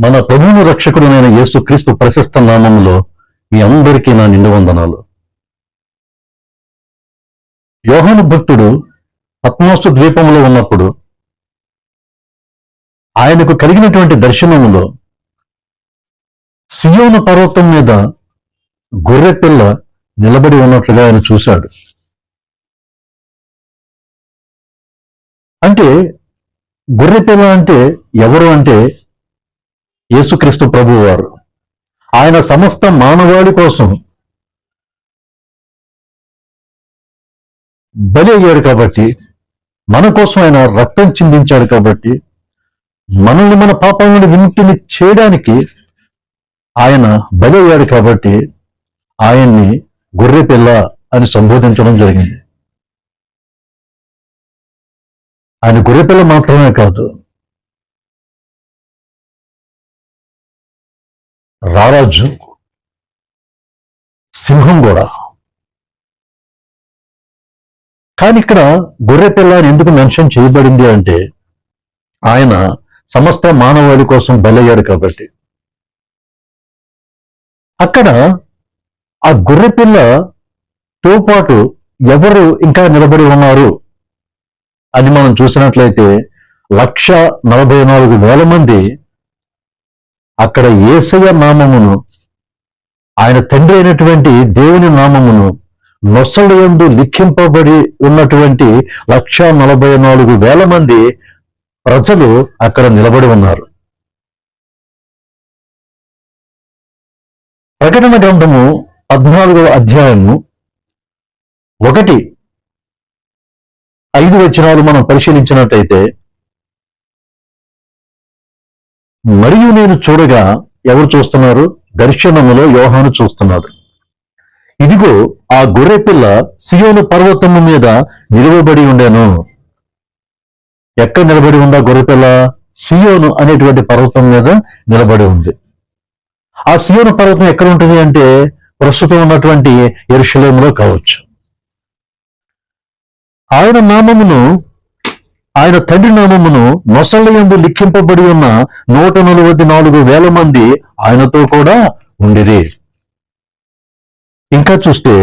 మన ప్రభువును రక్షకుడునైన యేసుక్రీస్తు ప్రశస్త నామములో మీ అందరికీ నా నిండు వందనాలు. యోహాను భక్తుడు పత్మోసు ద్వీపంలో ఉన్నప్పుడు ఆయనకు కలిగినటువంటి దర్శనములో సియోను పర్వతం మీద గొర్రెపిల్ల నిలబడి ఉన్నట్లుగా ఆయన చూశాడు. అంటే గొర్రెపిల్ల అంటే ఎవరు అంటే యేసుక్రీస్తు ప్రభువు వారు. ఆయన సమస్త మానవాళి కోసం బలి అయ్యాడు కాబట్టి, మన కోసం ఆయన రక్తం చిందించాడు కాబట్టి, మనల్ని మన పాపాల నుండి విముక్తిని చేయడానికి ఆయన బలి అయ్యాడు కాబట్టి ఆయన్ని గొర్రెపిల్ల అని సంబోధించడం జరిగింది. ఆయన గొర్రెపిల్ల మాత్రమే కాదు, రారాజు, సింహం కూడా. కానీ ఇక్కడ గొర్రెపిల్ల అని ఎందుకు మెన్షన్ చేయబడింది అంటే ఆయన సమస్త మానవాళి కోసం బలయ్యాడు కాబట్టి. అక్కడ ఆ గొర్రెపిల్లతో పాటు ఎవరు ఇంకా నిలబడి ఉన్నారు అని మనం చూసినట్లయితే 1,44,000 మంది అక్కడ యేసయ్య నామమును, ఆయన తండ్రి అయినటువంటి దేవుని నామమును నొసలు యందు లిఖింపబడి ఉన్నటువంటి 1,44,000 మంది ప్రజలు అక్కడ నిలబడి ఉన్నారు. ప్రకటన గ్రంథము 14వ అధ్యాయము 1-5 వచనాలు మనం పరిశీలించినట్టయితే, మరియు నేను చూడగా, ఎవరు చూస్తున్నారు? దర్శనములో యోహాను చూస్తున్నాడు. ఇదిగో ఆ గొర్రెపిల్ల సియోను పర్వతము మీద నిలువబడి ఉండెను. ఎక్కడ నిలబడి ఉందా గొర్రెపిల్ల? సియోను అనేటువంటి పర్వతం మీద నిలబడి ఉంది. ఆ సియోను పర్వతం ఎక్కడ ఉంటుంది అంటే ప్రస్తుతం ఉన్నటువంటి యెరూషలేములో కావచ్చు. ఆయన నామమును, ఆయన తండ్రి నామమును నొసళ్ళ యందు లిఖింపబడి ఉన్న 144,000 మంది ఆయనతో కూడా ఉండిరి. ఇంకా చూస్తే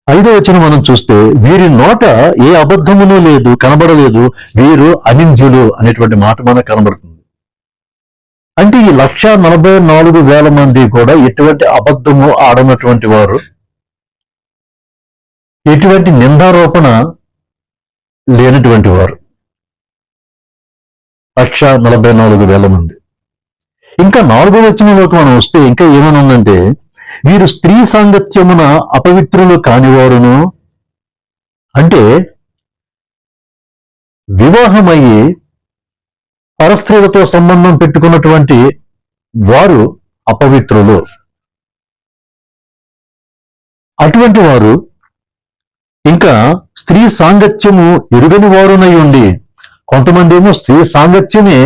5వ వచనం మనం చూస్తే, వీరి నోట ఏ అబద్ధమును లేదు, కనబడలేదు, వీరు అనింద్యులు అనేటువంటి మాట మనకు కనబడుతుంది. అంటే ఈ 1,44,000 మంది కూడా ఎటువంటి అబద్ధము ఆడనటువంటి వారు, ఎటువంటి నిందారోపణ లేనటువంటి వారు. 1,44,000 మంది. ఇంకా 4వ వచనంలోకి మనం వస్తే ఇంకా ఏమని ఉందంటే, వీరు స్త్రీ సాంగత్యమున అపవిత్రులు కానివారును, అంటే వివాహమయ్యి పరస్త్రీలతో సంబంధం పెట్టుకున్నటువంటి వారు అపవిత్రులు. అటువంటి వారు ఇంకా స్త్రీ సాంగత్యము ఎరుగని వారునై ఉండి, కొంతమంది ఏమో స్త్రీ సాంగత్యమే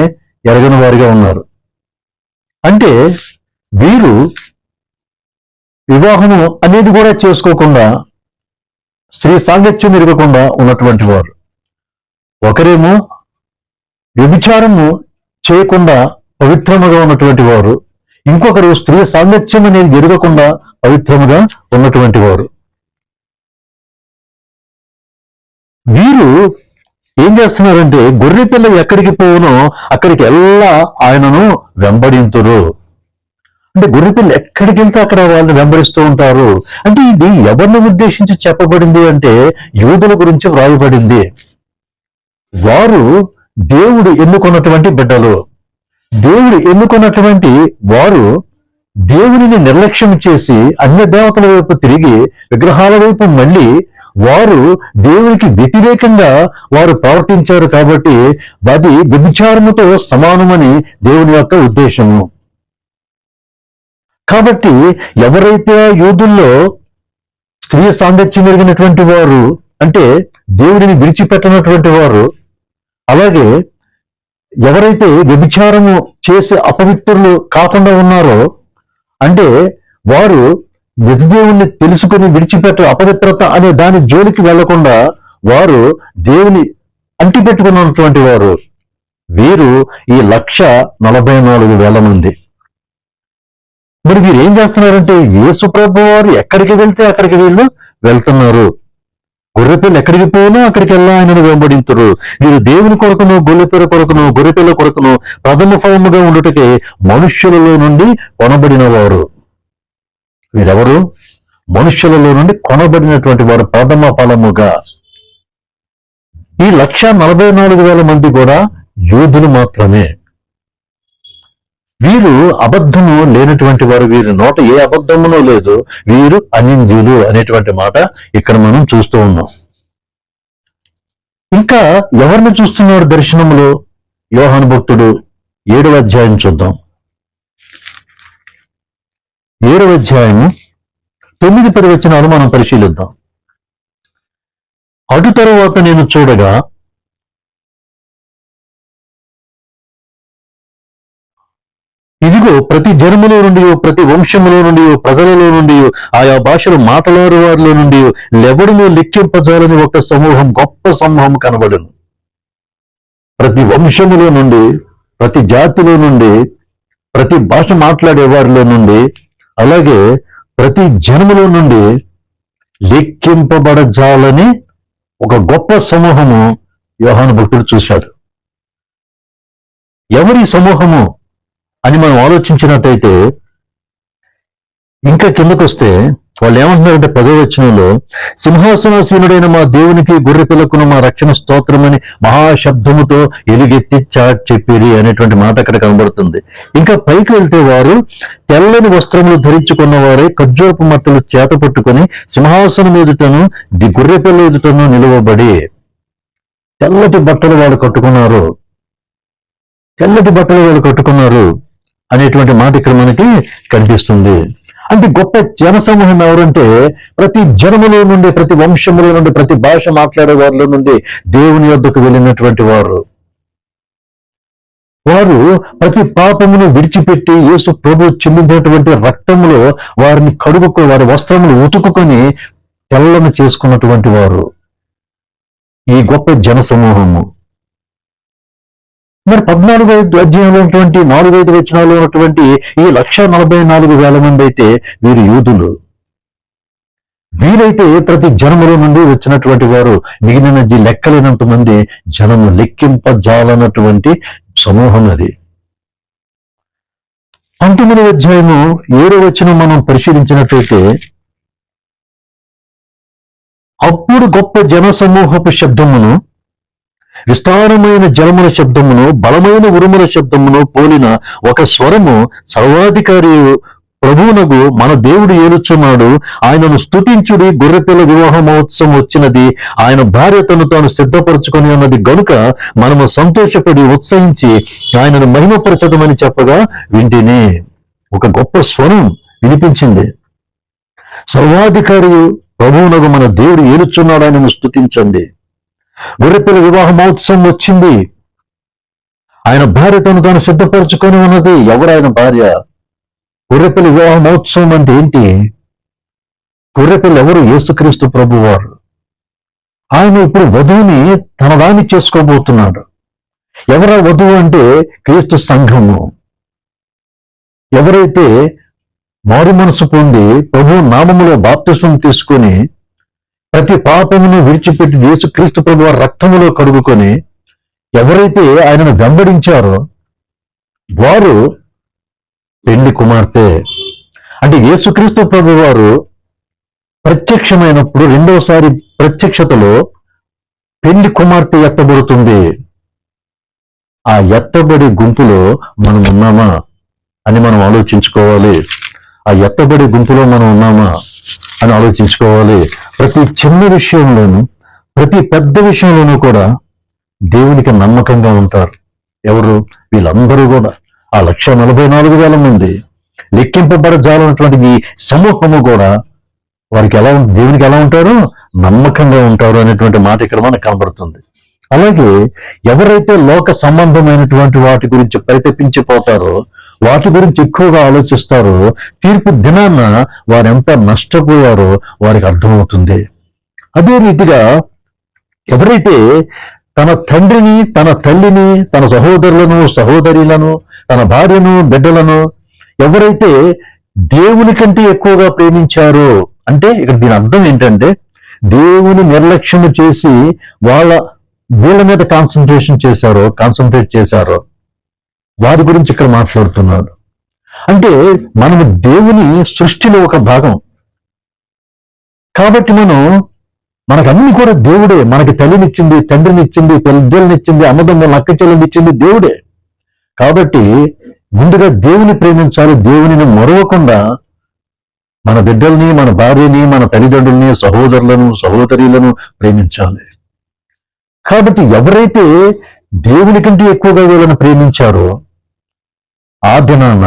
ఎరగని వారిగా ఉన్నారు. అంటే వీరు వివాహము అనేది కూడా చేసుకోకుండా, స్త్రీ సాంగత్యం ఎరగకుండా ఉన్నటువంటి వారు. ఒకరేమో వ్యభిచారము చేయకుండా పవిత్రముగా ఉన్నటువంటి వారు, ఇంకొకరు స్త్రీ సాంగత్యం అనేది ఎరగకుండా పవిత్రముగా ఉన్నటువంటి వారు. వీరు ఏం చేస్తున్నారంటే, గొర్రెపిల్ల ఎక్కడికి పోవునో అక్కడికి ఎల్లా ఆయనను వెంబడింతురు. అంటే గొర్రెపిల్ల ఎక్కడికి వెళ్తే అక్కడ వాళ్ళని వెంబడిస్తూ ఉంటారు. అంటే ఇది ఎవరిని ఉద్దేశించి చెప్పబడింది అంటే యూదుల గురించి వ్రాయబడింది. వారు దేవుడు ఎన్నుకున్నటువంటి బిడ్డలు. దేవుడు ఎన్నుకున్నటువంటి వారు దేవునిని నిర్లక్ష్యం చేసి అన్య దేవతల వైపు తిరిగి విగ్రహాల వైపు మళ్ళీ వారు దేవునికి వ్యతిరేకంగా వారు ప్రవర్తించారు కాబట్టి అది వ్యభిచారముతో సమానమని దేవుని యొక్క ఉద్దేశము. కాబట్టి ఎవరైతే యూదుల్లో స్త్రీ సాంగత్యం ఎరిగినటువంటి వారు, అంటే దేవుడిని విడిచిపెట్టినటువంటి వారు, అలాగే ఎవరైతే వ్యభిచారము చేసి అపవిత్రులు కాకుండా ఉన్నారో, అంటే వారు నిజదేవుణ్ణి తెలుసుకుని విడిచిపెట్ట అపవిత్రత అనే దాని జోలికి వెళ్లకుండా వారు దేవుని అంటిపెట్టుకున్నటువంటి వారు, వీరు ఈ 1,44,000 మంది. మరి వీరు ఏం చేస్తున్నారంటే యేసు ప్రభు వారు ఎక్కడికి వెళ్తే అక్కడికి వీళ్ళు వెళ్తున్నారు. గొర్రెపిల్ల ఎక్కడికి పోయినా అక్కడికి వెళ్ళా ఆయనను వెంబడింతురు. వీరు దేవుని కొరకును గొర్రెపిల్ల కొరకును గొర్రెపిల్ల కొరకును ప్రథమ ఫలముగా ఉండుటకే మనుష్యులలో నుండి కొనబడిన వారు. వీరెవరు? మనుష్యులలో నుండి కొనబడినటువంటి వారు ప్రథమ ఫలముగా. ఈ 1,44,000 మంది కూడా యూదులు మాత్రమే. వీరు అబద్ధము లేనటువంటి వారు, వీరి నోట ఏ అబద్ధమునో లేదు. వీరు అనింద్యులు అనేటువంటి మాట ఇక్కడ మనం చూస్తూ ఉన్నాం. ఇంకా ఎవరిని చూస్తున్నారు దర్శనములో? యోహాను భక్తుడు 7వ అధ్యాయం చూద్దాం. 7వ అధ్యాయము 9-10 వచనాలు మనం పరిశీలిద్దాం. అటు తరువాత నేను చూడగా ఇదిగో ప్రతి జనములో నుండి, ప్రతి వంశములో నుండి, ప్రజలలో నుండి, ఆయా భాషలు మాట్లాడే వారిలో నుండి లెవడును లెక్కింపజాలని ఒక సమూహం, గొప్ప సమూహం కనబడును. ప్రతి వంశములో నుండి, ప్రతి జాతిలో నుండి, ప్రతి భాష మాట్లాడే వారిలో నుండి, అలాగే ప్రతి జనములో నుండి లెక్కింపబడజాలని ఒక గొప్ప సమూహము యోహాను భక్తుడు చూశాడు. ఎవరి సమూహము అని మనం ఆలోచించినట్టయితే ఇంకా కిందకొస్తే వాళ్ళు ఏమంటున్నారంటే 10వ వచనంలో, సింహాసనాసీనుడైన మా దేవునికి గొర్రెపిల్లకును మా రక్షణ స్తోత్రమని మహాశబ్దముతో ఎలుగెత్తి చెప్పిరి అనేటువంటి మాట అక్కడ కనబడుతుంది. ఇంకా పైకి వెళ్తే వారు తెల్లని వస్త్రములు ధరించుకున్న వారే ఖర్జూరపు మట్టలు చేత పట్టుకొని సింహాసనం ఎదుటను గొర్రెపిల్ల ఎదుటను నిలువబడి, తెల్లటి బట్టలు వాళ్ళు కట్టుకున్నారు, తెల్లటి బట్టలు వాళ్ళు కట్టుకున్నారు అనేటువంటి మాట ఇక్కడ మనకి కనిపిస్తుంది. అంటే గొప్ప జనసమూహం ఎవరంటే ప్రతి జనములో నుండి, ప్రతి వంశములో నుండి, ప్రతి భాష మాట్లాడే వారిలో నుండి దేవుని యొద్దకు వెళ్ళినటువంటి వారు. వారు ప్రతి పాపమును విడిచిపెట్టి యేసు ప్రభు చిందించినటువంటి రక్తములో వారిని వారి వస్త్రములు ఉతుకుకొని తెల్లని చేసుకున్నటువంటి వారు ఈ గొప్ప జనసమూహము. మరి 14వ అధ్యాయంలో ఉన్నటువంటి 4-5 వచనాల్లో ఉన్నటువంటి ఈ 1,44,000 మంది అయితే వీరు యూదులు. వీరైతే ప్రతి జనములో నుండి వచ్చినటువంటి వారు. మిగిలిన లెక్కలేనంత మంది జనము, లెక్కింపజాలనటువంటి సమూహం అది. 19వ అధ్యాయము 7వ వచనం మనం పరిశీలించినట్లయితే, అప్పుడు గొప్ప జనసమూహపు శబ్దమును, విస్తారమైన జలముల శబ్దమును, బలమైన ఉరుముల శబ్దమును పోలిన ఒక స్వరము సర్వాధికారి ప్రభువునగు మన దేవుడు ఏలుచున్నాడు, ఆయనను స్తుతించుడి, గొర్రెపిల్ల వివాహ మహోత్సవం వచ్చినది, ఆయన భార్య తాను సిద్ధపరచుకొని ఉన్నది గనుక మనము సంతోషపడి ఉత్సహించి ఆయనను మహిమపరచదమని చెప్పగా వింటిని. ఒక గొప్ప స్వరం వినిపించింది. సర్వాధికారి ప్రభువునగు మన దేవుడు ఏలుచున్నాడు, ఆయనను స్తుతించండి. గొర్రెపిల్ల వివాహ మహోత్సవం వచ్చింది, ఆయన భార్య తాను సిద్ధపరచుకొని ఉన్నది. ఎవరు ఆయన భార్య? గొర్రెపిల్ల వివాహ మహోత్సవం అంటే ఏంటి? గొర్రెపిల్ల ఎవరు? యేసుక్రీస్తు ప్రభు వారు. ఆయన ఇప్పుడు వధువుని తన దాన్ని చేసుకోబోతున్నాడు. ఎవరా వధువు అంటే క్రీస్తు సంఘము. ఎవరైతే మారు మనసు పొంది ప్రభు నామములో బాప్తిస్మం తీసుకొని ప్రతి పాపమును విడిచిపెట్టి యేసుక్రీస్తు ప్రభు వారి రక్తములో కడుగుకొని ఎవరైతే ఆయనను వెంబడించారో వారు పెళ్లి కుమార్తె. అంటే యేసుక్రీస్తు ప్రభు వారు ప్రత్యక్షమైనప్పుడు రెండవసారి ప్రత్యక్షతలో పెళ్లి కుమార్తె ఎత్తబడుతుంది. ఆ ఎత్తబడి గుంపులో మనం ఉన్నామా అని మనం ఆలోచించుకోవాలి. ఆ ఎత్తబడి గుంపులో మనం ఉన్నామా అని ఆలోచించుకోవాలి. ప్రతి చిన్న విషయంలోనూ, ప్రతి పెద్ద విషయంలోనూ కూడా దేవునికి నమ్మకంగా ఉంటారు. ఎవరు? వీళ్ళందరూ కూడా ఆ 1,44,000 మంది లెక్కింపబడజాలన్నటువంటి ఈ సమూహము కూడా వారికి దేవునికి ఎలా ఉంటారు? నమ్మకంగా ఉంటారు అనేటువంటి మాట ఇక్కడ మనకు కనబడుతుంది. అలాగే ఎవరైతే లోక సంబంధమైనటువంటి వాటి గురించి పరితపించిపోతారో, వాటి గురించి ఎక్కువగా ఆలోచిస్తారో, తీర్పు దినాన్న వారు ఎంత నష్టపోయారో వారికి అర్థమవుతుంది. అదే రీతిగా ఎవరైతే తన తండ్రిని, తన తల్లిని, తన సహోదరులను, సహోదరులను, తన భార్యను, బిడ్డలను ఎవరైతే దేవుని కంటే ఎక్కువగా ప్రేమించారో, అంటే ఇక్కడ దీని అర్థం ఏంటంటే దేవుని నిర్లక్ష్యం చేసి వీళ్ళ మీద కాన్సన్ట్రేట్ చేశారో వారి గురించి ఇక్కడ మాట్లాడుతున్నాడు. అంటే మనము దేవుని సృష్టిలో ఒక భాగం కాబట్టి మనకన్నీ కూడా దేవుడే. మనకి తల్లినిచ్చింది, తండ్రినిచ్చింది, పెద్దలనిచ్చింది, అన్నదమ్ములను అక్క చెల్లెనిచ్చింది దేవుడే. కాబట్టి ముందుగా దేవుని ప్రేమించాలి. దేవునిని మరవకుండా మన బిడ్డల్ని, మన భార్యని, మన తల్లిదండ్రుల్ని, సహోదరులను, సహోదరులను ప్రేమించాలి. కాబట్టి ఎవరైతే దేవుని కంటే ఎక్కువగా వీళ్ళని ప్రేమించారో ఆ దినాన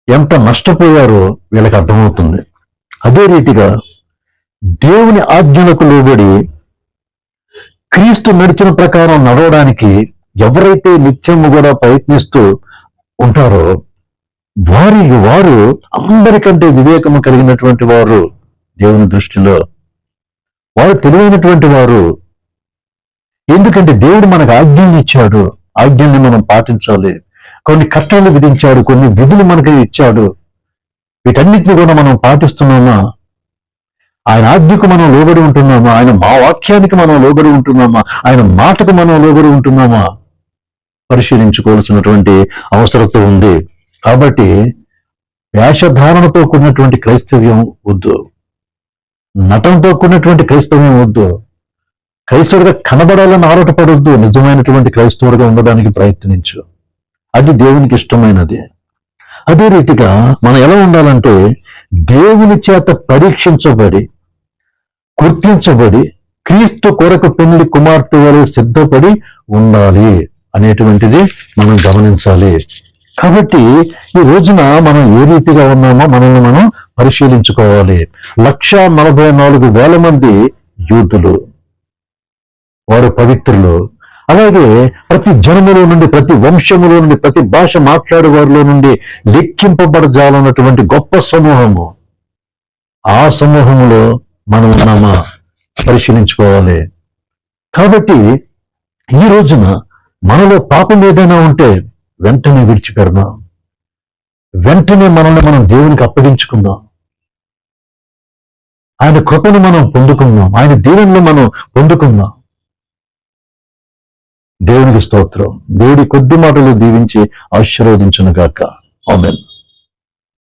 ఎంత నష్టపోయారో వీళ్ళకి అర్థమవుతుంది. అదే రీతిగా దేవుని ఆజ్ఞలకు లోబడి క్రీస్తు నడిచిన ప్రకారం నడవడానికి ఎవరైతే నిత్యము కూడా ప్రయత్నిస్తూ ఉంటారో వారు అందరికంటే వివేకము కలిగినటువంటి వారు. దేవుని దృష్టిలో వారు తెలివైనటువంటి వారు. ఎందుకంటే దేవుడు మనకు ఆజ్ఞల్ని ఇచ్చాడు, ఆజ్ఞల్ని మనం పాటించాలి. కొన్ని కట్టడలు విధించాడు, కొన్ని విధులు మనకి ఇచ్చాడు. వీటన్నిటిని కూడా మనం పాటిస్తున్నామా? ఆయన ఆజ్ఞకు మనం లోబడి ఉంటున్నామా? ఆయన మా వాక్యానికి మనం లోబడి ఉంటున్నామా? ఆయన మాటకు మనం లోబడి ఉంటున్నామా? పరిశీలించుకోవాల్సినటువంటి అవసరత ఉంది. కాబట్టి వేషధారణతో కూడినటువంటి క్రైస్తవ్యం వద్దు, నటనతో కూడినటువంటి క్రైస్తవ్యం వద్దు. క్రైస్తవుడిగా కనబడాలని ఆరాటపడొద్దు. నిజమైనటువంటి క్రైస్తవుడిగా ఉండడానికి ప్రయత్నించు. అది దేవునికి ఇష్టమైనది. అదే రీతిగా మనం ఎలా ఉండాలంటే దేవుని చేత పరీక్షించబడి, గుర్తించబడి, క్రీస్తు కొరకు పెళ్లి కుమార్తె వలె సిద్ధపడి ఉండాలి అనేటువంటిది మనం గమనించాలి. కాబట్టి ఈ రోజున మనం ఏ రీతిగా ఉన్నామో మనల్ని మనం పరిశీలించుకోవాలి. 144,000 మంది యూదులు, వారు పవిత్రులు. అలాగే ప్రతి జనములో నుండి, ప్రతి వంశములో నుండి, ప్రతి భాష మాట్లాడే వారిలో నుండి లెక్కింపబడజాలన్నటువంటి గొప్ప సమూహము. ఆ సమూహంలో మనం ఉన్నామా పరిశీలించుకోవాలి. కాబట్టి ఈ రోజున మనలో పాపం ఏదైనా ఉంటే వెంటనే విడిచిపెడదాం. వెంటనే మనల్ని మనం దేవునికి అప్పగించుకుందాం. ఆయన కృపను మనం పొందుకుందాం. ఆయన దీవెనలు మనం పొందుకుందాం. దేవునికి స్తోత్రం. దేవుడి కొద్ది మాటలు దీవించి ఆశీర్వదించును గాక. ఆమేన్.